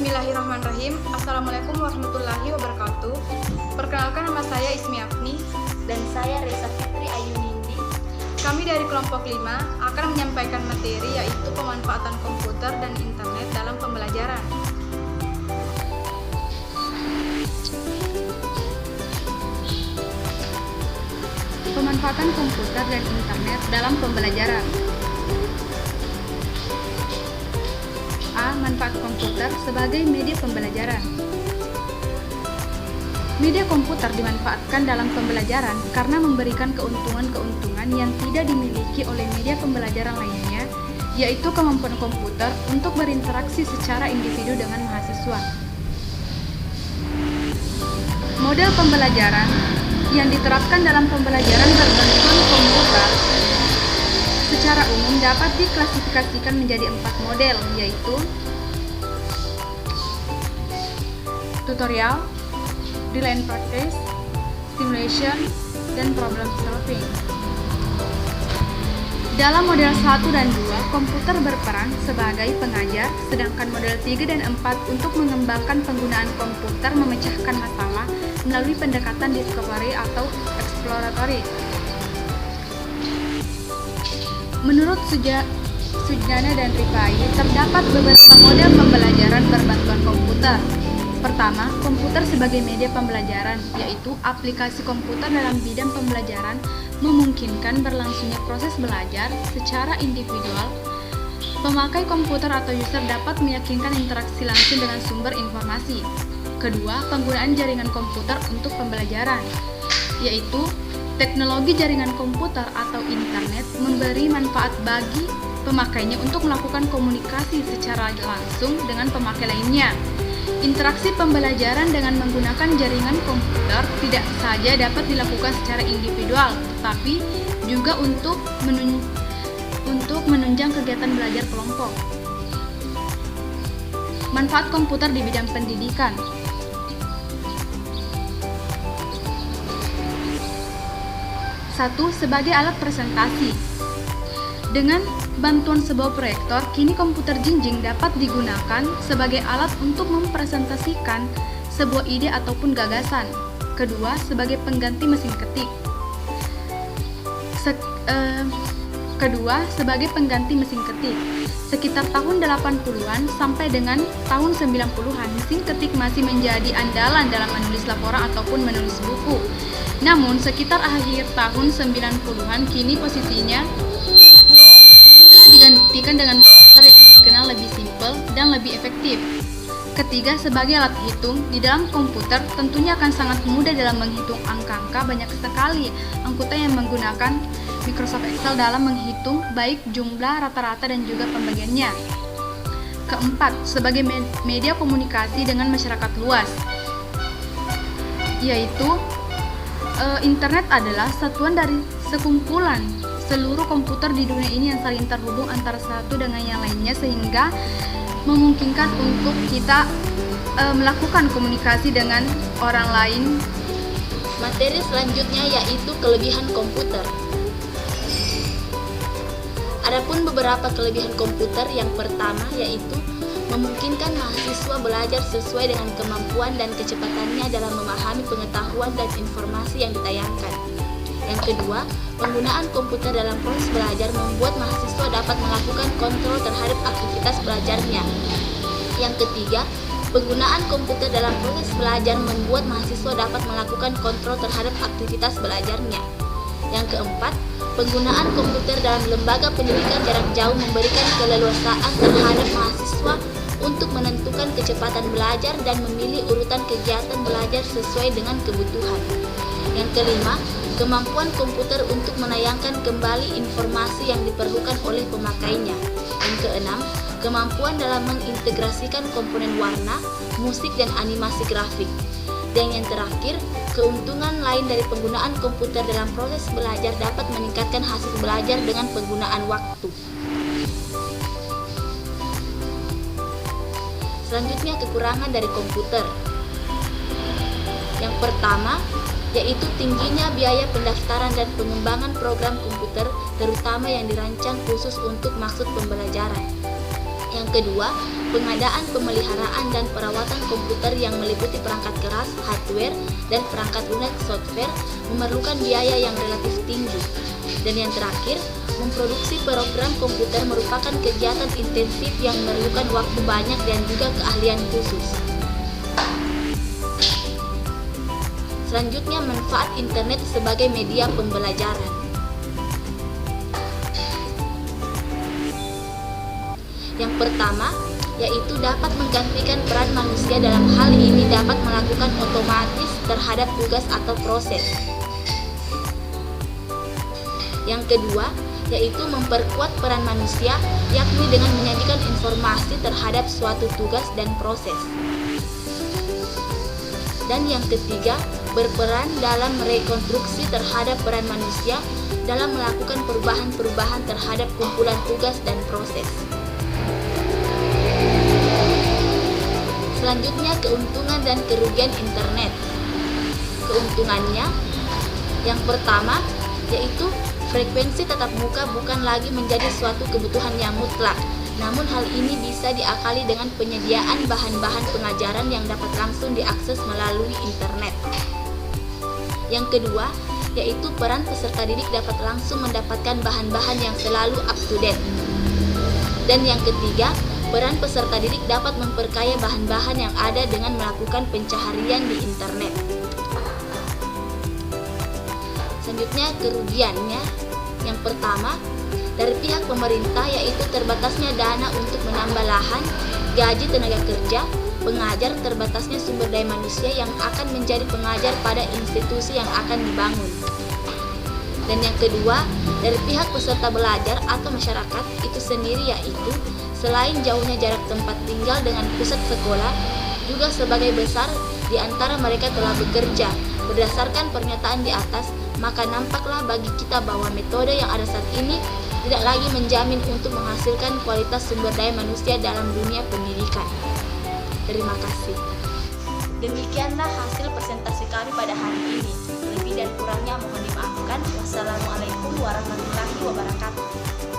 Bismillahirrahmanirrahim. Assalamualaikum warahmatullahi wabarakatuh. Perkenalkan, nama saya Ismi Afni. Dan saya Reza Fitri Ayunindi. Kami dari kelompok 5 akan menyampaikan materi yaitu pemanfaatan komputer dan internet dalam pembelajaran. Pemanfaatan komputer dan internet dalam pembelajaran. A. Manfaat komputer sebagai media pembelajaran. Media komputer dimanfaatkan dalam pembelajaran karena memberikan keuntungan-keuntungan yang tidak dimiliki oleh media pembelajaran lainnya, yaitu kemampuan komputer untuk berinteraksi secara individu dengan mahasiswa. Model pembelajaran yang diterapkan dalam pembelajaran berbantuan komputer secara umum dapat diklasifikasikan menjadi 4 model, yaitu tutorial, delay and practice, simulation, dan problem solving. Dalam model 1 dan 2, komputer berperan sebagai pengajar, sedangkan model 3 dan 4 untuk mengembangkan penggunaan komputer memecahkan masalah melalui pendekatan discovery atau exploratory. Menurut Sujana dan Rifai, terdapat beberapa model pembelajaran berbantuan komputer. Pertama, komputer sebagai media pembelajaran, yaitu aplikasi komputer dalam bidang pembelajaran memungkinkan berlangsungnya proses belajar secara individual. Pemakai komputer atau user dapat meyakinkan interaksi langsung dengan sumber informasi. Kedua, penggunaan jaringan komputer untuk pembelajaran, yaitu teknologi jaringan komputer atau internet memberi manfaat bagi pemakainya untuk melakukan komunikasi secara langsung dengan pemakai lainnya. Interaksi pembelajaran dengan menggunakan jaringan komputer tidak saja dapat dilakukan secara individual, tetapi juga untuk menunjang kegiatan belajar kelompok. Manfaat komputer di bidang pendidikan. Satu, sebagai alat presentasi. Dengan bantuan sebuah proyektor, kini komputer jinjing dapat digunakan sebagai alat untuk mempresentasikan sebuah ide ataupun gagasan. Kedua, sebagai pengganti mesin ketik. Sekitar tahun 80-an sampai dengan tahun 90-an, mesin ketik masih menjadi andalan dalam menulis laporan ataupun menulis buku. Namun, sekitar akhir tahun 90-an, kini posisinya telah digantikan dengan komputer yang dikenal lebih simpel dan lebih efektif. Ketiga, sebagai alat hitung. Di dalam komputer tentunya akan sangat mudah dalam menghitung angka-angka. Banyak sekali anggota yang menggunakan Microsoft Excel dalam menghitung baik jumlah, rata-rata, dan juga pembagiannya. Keempat, sebagai media komunikasi dengan masyarakat luas, yaitu internet adalah satuan dari sekumpulan seluruh komputer di dunia ini yang saling terhubung antara satu dengan yang lainnya, sehingga memungkinkan untuk kita melakukan komunikasi dengan orang lain. Materi selanjutnya yaitu kelebihan komputer. Adapun beberapa kelebihan komputer, yang pertama yaitu memungkinkan mahasiswa belajar sesuai dengan kemampuan dan kecepatannya dalam memahami pengetahuan dan informasi yang ditayangkan. Yang kedua, penggunaan komputer dalam proses belajar membuat mahasiswa dapat melakukan kontrol terhadap aktivitas belajarnya. Yang ketiga, penggunaan komputer dalam proses belajar membuat mahasiswa dapat melakukan kontrol terhadap aktivitas belajarnya. Yang keempat, penggunaan komputer dalam lembaga pendidikan jarak jauh memberikan keleluasaan terhadap mahasiswa untuk menentukan kecepatan belajar dan memilih urutan kegiatan belajar sesuai dengan kebutuhan. Yang kelima, kemampuan komputer untuk menayangkan kembali informasi yang diperlukan oleh pemakainya. Yang keenam, kemampuan dalam mengintegrasikan komponen warna, musik, dan animasi grafik. Dan yang terakhir, keuntungan lain dari penggunaan komputer dalam proses belajar dapat meningkatkan hasil belajar dengan penggunaan waktu. Selanjutnya, kekurangan dari komputer. Yang pertama, yaitu tingginya biaya pendaftaran dan pengembangan program komputer, terutama yang dirancang khusus untuk maksud pembelajaran. Yang kedua, pengadaan, pemeliharaan, dan perawatan komputer yang meliputi perangkat keras, hardware, dan perangkat lunak, software, memerlukan biaya yang relatif tinggi. Dan yang terakhir, memproduksi program komputer merupakan kegiatan intensif yang memerlukan waktu banyak dan juga keahlian khusus. Selanjutnya, manfaat internet sebagai media pembelajaran. Yang pertama, yaitu dapat menggantikan peran manusia dalam hal ini dapat melakukan otomatis terhadap tugas atau proses. Yang kedua, yaitu memperkuat peran manusia, yakni dengan menyajikan informasi terhadap suatu tugas dan proses. Dan yang ketiga, berperan dalam rekonstruksi terhadap peran manusia dalam melakukan perubahan-perubahan terhadap kumpulan tugas dan proses. Selanjutnya, keuntungan dan kerugian internet. Keuntungannya, yang pertama, yaitu frekuensi tatap muka bukan lagi menjadi suatu kebutuhan yang mutlak, namun hal ini bisa diakali dengan penyediaan bahan-bahan pengajaran yang dapat langsung diakses melalui internet. Yang kedua, yaitu peran peserta didik dapat langsung mendapatkan bahan-bahan yang selalu up to date. Dan yang ketiga, peran peserta didik dapat memperkaya bahan-bahan yang ada dengan melakukan pencaharian di internet. Selanjutnya, kerugiannya. Yang pertama, dari pihak pemerintah yaitu terbatasnya dana untuk menambah lahan, gaji tenaga kerja, pengajar, terbatasnya sumber daya manusia yang akan menjadi pengajar pada institusi yang akan dibangun. Dan yang kedua, dari pihak peserta belajar atau masyarakat itu sendiri yaitu selain jauhnya jarak tempat tinggal dengan pusat sekolah, juga sebagai besar di antara mereka telah bekerja. Berdasarkan pernyataan di atas, maka nampaklah bagi kita bahwa metode yang ada saat ini tidak lagi menjamin untuk menghasilkan kualitas sumber daya manusia dalam dunia pendidikan. Terima kasih. Demikianlah hasil presentasi kami pada hari ini. Lebih dan kurangnya mohon dimaafkan. Wassalamualaikum warahmatullahi wabarakatuh.